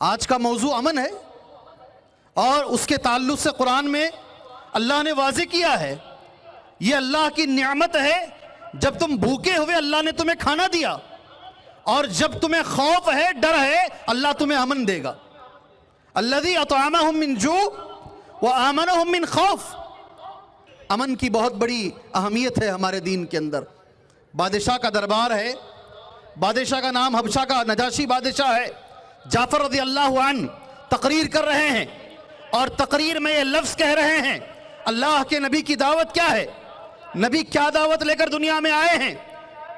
آج کا موضوع امن ہے اور اس کے تعلق سے قرآن میں اللہ نے واضح کیا ہے یہ اللہ کی نعمت ہے جب تم بھوکے ہوئے اللہ نے تمہیں کھانا دیا، اور جب تمہیں خوف ہے، ڈر ہے، اللہ تمہیں امن دے گا۔ الذی اطعمہم من جوع وآمنہم من خوف۔ امن کی بہت بڑی اہمیت ہے ہمارے دین کے اندر۔ بادشاہ کا دربار ہے، بادشاہ کا نام حبشہ کا نجاشی بادشاہ ہے۔ جعفر رضی اللہ عنہ تقریر کر رہے ہیں اور تقریر میں یہ لفظ کہہ رہے ہیں، اللہ کے نبی کی دعوت کیا ہے، نبی کیا دعوت لے کر دنیا میں آئے ہیں؟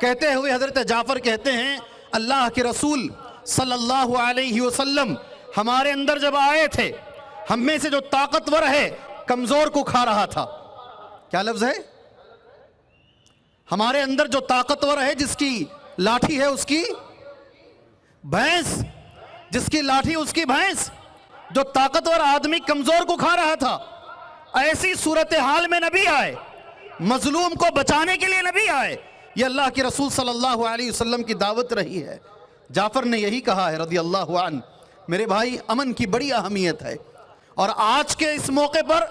کہتے ہوئے حضرت جعفر کہتے ہیں اللہ کے رسول صلی اللہ علیہ وسلم ہمارے اندر جب آئے تھے، ہم میں سے جو طاقتور ہے کمزور کو کھا رہا تھا۔ کیا لفظ ہے؟ ہمارے اندر جو طاقتور ہے، جس کی لاٹھی ہے اس کی بھینس، جس کی لاٹھی اس کی بھینس، جو طاقتور آدمی کمزور کو کھا رہا تھا۔ ایسی صورتحال میں نبی آئے، مظلوم کو بچانے کے لیے نبی آئے۔ یہ اللہ کے رسول صلی اللہ علیہ وسلم کی دعوت رہی ہے۔ جعفر نے یہی کہا ہے رضی اللہ عنہ، میرے بھائی امن کی بڑی اہمیت ہے، اور آج کے اس موقع پر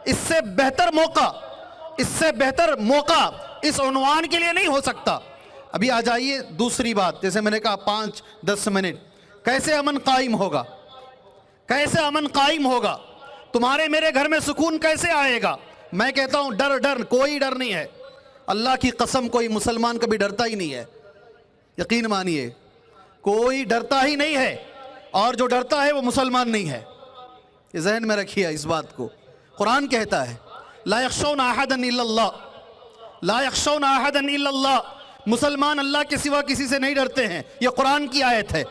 اس سے بہتر موقع اس عنوان کے لیے نہیں ہو سکتا۔ ابھی آ جائیے دوسری بات، جیسے میں نے کہا 5-10 منٹ، کیسے امن قائم ہوگا؟ کیسے امن قائم ہوگا؟ تمہارے میرے گھر میں سکون کیسے آئے گا؟ میں کہتا ہوں ڈر کوئی ڈر نہیں ہے۔ اللہ کی قسم کوئی مسلمان کبھی ڈرتا ہی نہیں ہے، یقین مانیے، کوئی ڈرتا ہی نہیں ہے، اور جو ڈرتا ہے وہ مسلمان نہیں ہے۔ یہ ذہن میں رکھیے اس بات کو۔ قرآن کہتا ہے لا یخشون احدا الا اللہ، لا یخشون احدا الا اللہ، مسلمان اللہ کے سوا کسی سے نہیں ڈرتے ہیں۔ یہ قرآن کی آیت ہے،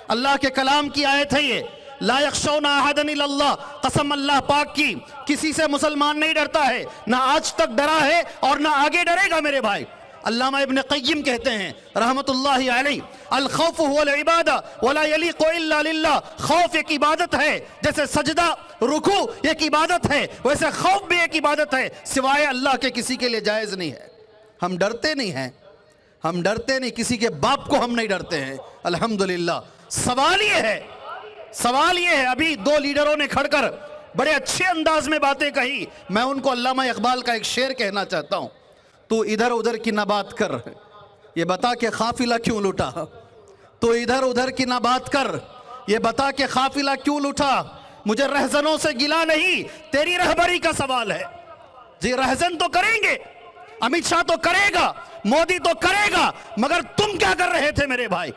اللہ کے کلام کی آیت ہے یہ۔ لا یخشون احدا الا اللہ، قسم اللہ پاک کی، کسی سے مسلمان نہیں ڈرتا ہے، نہ آج تک ڈرا ہے اور نہ آگے ڈرے گا میرے بھائی۔ علامہ ابن قیم کہتے ہیں رحمت اللہ علیہ، الخوف هو العبادہ ولا یلیق الا للہ۔ خوف ایک عبادت ہے، جیسے سجدہ رکوع ایک عبادت ہے، ویسے خوف بھی ایک عبادت ہے، سوائے اللہ کے کسی کے لیے جائز نہیں ہے۔ ہم ڈرتے نہیں ہیں، ہم ڈرتے نہیں، کسی کے باپ کو ہم نہیں ڈرتے ہیں الحمدللہ۔ سوال یہ ہے ابھی 2 لیڈروں نے کھڑ کر بڑے اچھے انداز میں باتیں کہی، میں ان کو علامہ اقبال کا ایک شعر کہنا چاہتا ہوں، تو ادھر ادھر کی نہ بات کر، یہ بتا کہ قافلہ کیوں لوٹا۔ تو ادھر ادھر کی نہ بات کر، یہ بتا کہ قافلہ کیوں لوٹا۔ مجھے رہزنوں سے گلا نہیں، تیری رہبری کا سوال ہے۔ جی رہزن تو کریں گے، امیت شاہ تو کرے گا، مودی تو کرے گا، مگر تم کیا کر رہے تھے میرے بھائی؟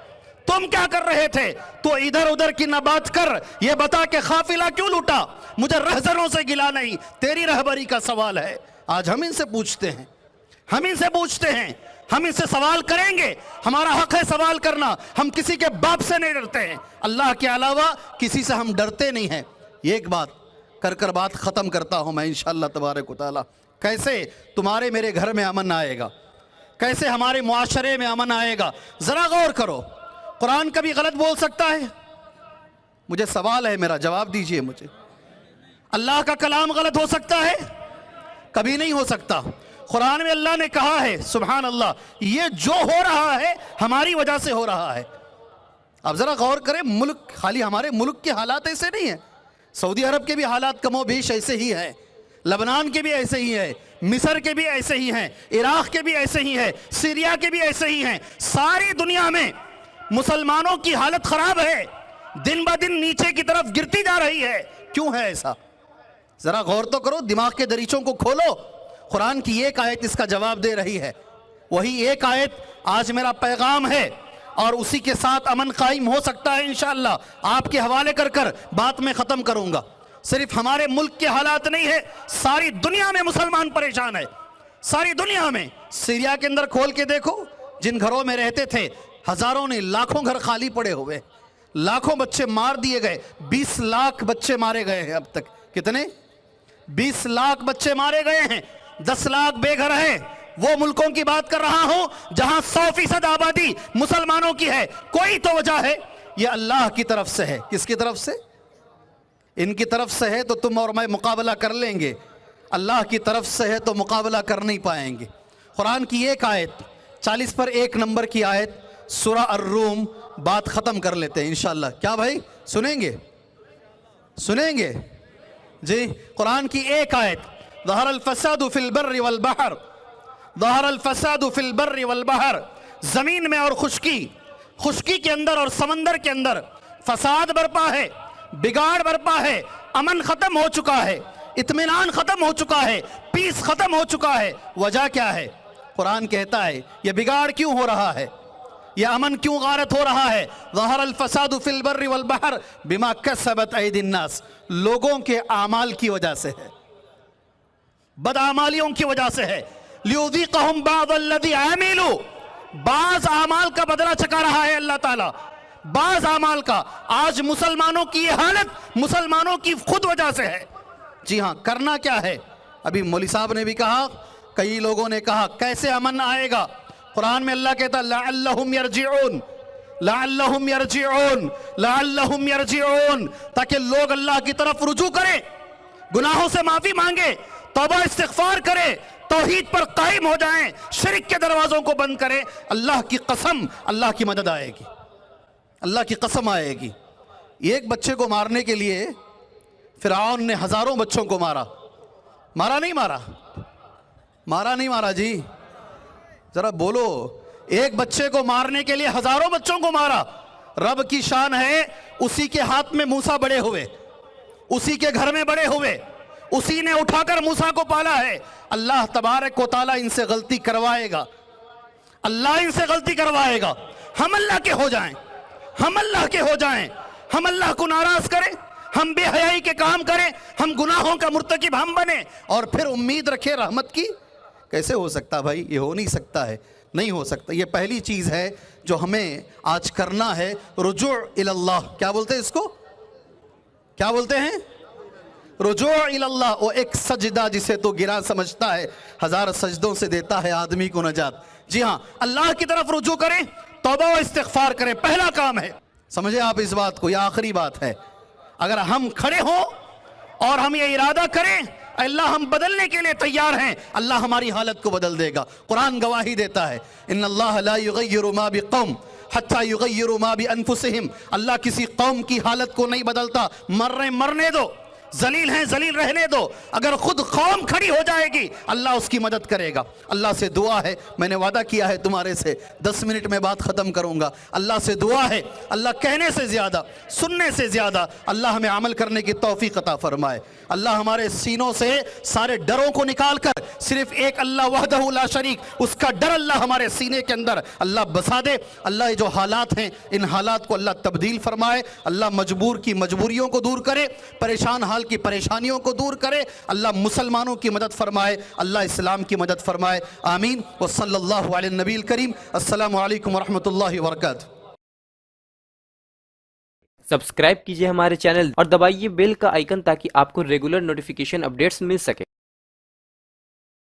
تم کیا کر رہے تھے؟ تو ادھر ادھر کی نہ بات کر، یہ بتا کہ قافلہ کیوں لوٹا۔ مجھے رہزنوں سے گلا نہیں، تیری رہبری کا سوال ہے۔ آج ہم ان سے پوچھتے ہیں، ہم ان سے سوال کریں گے، ہمارا حق ہے سوال کرنا۔ ہم کسی کے باپ سے نہیں ڈرتے ہیں، اللہ کے علاوہ کسی سے ہم ڈرتے نہیں ہیں۔ یہ ایک بات کر بات ختم کرتا ہوں میں انشاءاللہ تبارک و تعالی۔ کیسے تمہارے میرے گھر میں امن آئے گا، کیسے ہمارے معاشرے میں امن آئے گا؟ ذرا غور کرو، قرآن کبھی غلط بول سکتا ہے؟ مجھے سوال ہے، میرا جواب دیجئے مجھے۔ اللہ کا کلام غلط ہو سکتا ہے؟ کبھی نہیں ہو سکتا۔ قرآن میں اللہ نے کہا ہے سبحان اللہ، یہ جو ہو رہا ہے ہماری وجہ سے ہو رہا ہے۔ اب ذرا غور کریں، ملک خالی ہمارے ملک کے حالات ایسے نہیں ہیں، سعودی عرب کے بھی حالات کم و بیش ایسے ہی ہیں، لبنان کے بھی ایسے ہی ہیں، مصر کے بھی ایسے ہی ہیں، عراق کے بھی ایسے ہی ہیں، سیریا کے بھی ایسے ہی ہیں۔ ساری دنیا میں مسلمانوں کی حالت خراب ہے، دن بہ دن نیچے کی طرف گرتی جا رہی ہے۔ کیوں ہے ایسا؟ ذرا غور تو کرو، دماغ کے دریچوں کو کھولو۔ قرآن کی ایک آیت اس کا جواب دے رہی ہے، وہی ایک آیت آج میرا پیغام ہے، اور اسی کے ساتھ امن قائم ہو سکتا ہے انشاءاللہ۔ آپ کے حوالے کر بات میں ختم کروں گا۔ صرف ہمارے ملک کے حالات نہیں ہے، ساری دنیا میں مسلمان پریشان ہے، ساری دنیا میں۔ سیریا کے اندر کھول کے دیکھو، جن گھروں میں رہتے تھے ہزاروں نے، لاکھوں گھر خالی پڑے ہوئے، لاکھوں بچے مار دیے گئے، 20 لاکھ بچے مارے گئے ہیں اب تک۔ کتنے؟ 20 لاکھ بچے مارے گئے ہیں، 10 لاکھ بے گھر ہیں۔ وہ ملکوں کی بات کر رہا ہوں جہاں 100% آبادی مسلمانوں کی ہے۔ کوئی تو وجہ ہے، یہ اللہ کی طرف سے ہے۔ کس کی طرف سے؟ ان کی طرف سے ہے تو تم اور میں مقابلہ کر لیں گے، اللہ کی طرف سے ہے تو مقابلہ کر نہیں پائیں گے۔ قرآن کی ایک آیت، 40 پر 1 نمبر کی آیت، سورہ الروم بات ختم کر لیتے ہیں انشاءاللہ. کیا بھائی سنیں گے؟ سنیں گے جی. قرآن کی ایک آیت, ظہر الفساد فی البر والبحر, ظہر الفساد فی البر والبحر, زمین میں اور خشکی کے اندر اور سمندر کے اندر فساد برپا ہے, بگاڑ برپا ہے, امن ختم ہو چکا ہے, اطمینان ختم ہو چکا ہے, پیس ختم ہو چکا ہے. وجہ کیا ہے؟ قرآن کہتا ہے یہ بگاڑ کیوں ہو رہا ہے, یہ امن کیوں غارت ہو رہا ہے؟ ظہر الفساد فی البر والبحر بما کسبت ایدی الناس, لوگوں کے اعمال کی وجہ سے ہے, بدعمالیوں کی وجہ سے ہے. لیذیقہم بعض الذی عملوا, بعض اعمال کا بدلہ چکا رہا ہے اللہ تعالیٰ, بعض اعمال کا. آج مسلمانوں کی یہ حالت مسلمانوں کی خود وجہ سے ہے. جی ہاں, کرنا کیا ہے؟ ابھی مولوی صاحب نے بھی کہا, کئی لوگوں نے کہا کیسے امن آئے گا؟ قرآن میں اللہ کہتا لعلہم یرجعون, لعلہم یرجعون, لعلہم یرجعون, تاکہ لوگ اللہ کی طرف رجوع کریں, گناہوں سے معافی مانگے, توبہ استغفار کرے, توحید پر قائم ہو جائیں, شرک کے دروازوں کو بند کریں. اللہ کی قسم اللہ کی مدد آئے گی, اللہ کی قسم آئے گی. ایک بچے کو مارنے کے لیے فرعون نے ہزاروں بچوں کو مارا. مارا نہیں مارا؟ مارا نہیں مارا جی؟ ذرا بولو. ایک بچے کو مارنے کے لیے ہزاروں بچوں کو مارا. رب کی شان ہے, اسی کے ہاتھ میں موسیٰ بڑے ہوئے, اسی کے گھر میں بڑے ہوئے, اسی نے اٹھا کر موسیٰ کو پالا ہے. اللہ تبارک و تعالیٰ ان سے غلطی کروائے گا, اللہ ان سے غلطی کروائے گا. ہم اللہ کے ہو جائیں, ہم اللہ کے ہو جائیں, ہم اللہ کو ناراض کریں, ہم بے حیائی کے کام کریں, ہم گناہوں کا مرتکب ہم بنیں, اور پھر امید رکھیں رحمت کی. کیسے ہو سکتا بھائی؟ یہ ہو نہیں سکتا ہے, نہیں ہو سکتا. یہ پہلی چیز ہے جو ہمیں آج کرنا ہے, رجوع اللہ. کیا بولتے ہیں اس کو؟ کیا بولتے ہیں؟ رجوع اللہ. وہ ایک سجدہ جسے تو گرا سمجھتا ہے, ہزار سجدوں سے دیتا ہے آدمی کو نجات. جی ہاں, اللہ کی طرف رجوع کریں, توبہ و استغفار کریں, پہلا کام ہے. سمجھے آپ اس بات کو؟ یہ آخری بات ہے. اگر ہم کھڑے ہوں اور ہم یہ ارادہ کریں اللہ ہم بدلنے کے لیے تیار ہیں, اللہ ہماری حالت کو بدل دے گا. قرآن گواہی دیتا ہے, ان اللہ لا یغیر ما بقوم حتی یغیروا ما بانفسہم. اللہ کسی قوم کی حالت کو نہیں بدلتا. مرنے دو, ذلیل ہیں ذلیل رہنے دو. اگر خود قوم کھڑی ہو جائے گی اللہ اس کی مدد کرے گا. اللہ سے دعا ہے, میں نے وعدہ کیا ہے تمہارے سے 10 منٹ میں بات ختم کروں گا. اللہ سے دعا ہے, اللہ کہنے سے زیادہ سننے سے زیادہ اللہ ہمیں عمل کرنے کی توفیق عطا فرمائے. اللہ ہمارے سینوں سے سارے ڈروں کو نکال کر صرف ایک اللہ وحدہ لا شریک, اس کا ڈر اللہ ہمارے سینے کے اندر اللہ بسا دے. اللہ یہ جو حالات ہیں ان حالات کو اللہ تبدیل فرمائے. اللہ مجبور کی مجبوریوں کو دور کرے, پریشان حال کی پریشانیوں کو دور کرے. اللہ مسلمانوں کی مدد فرمائے, اللہ اسلام کی مدد فرمائے. آمین. وصلی اللہ علی النبی الکریم. السلام علیکم ورحمۃ اللہ وبرکاتہ. سبسکرائب کیجئے ہمارے چینل اور دبائیے بیل کا آئیکن تاکہ آپ کو ریگولر نوٹیفیکیشن اپڈیٹس مل سکے.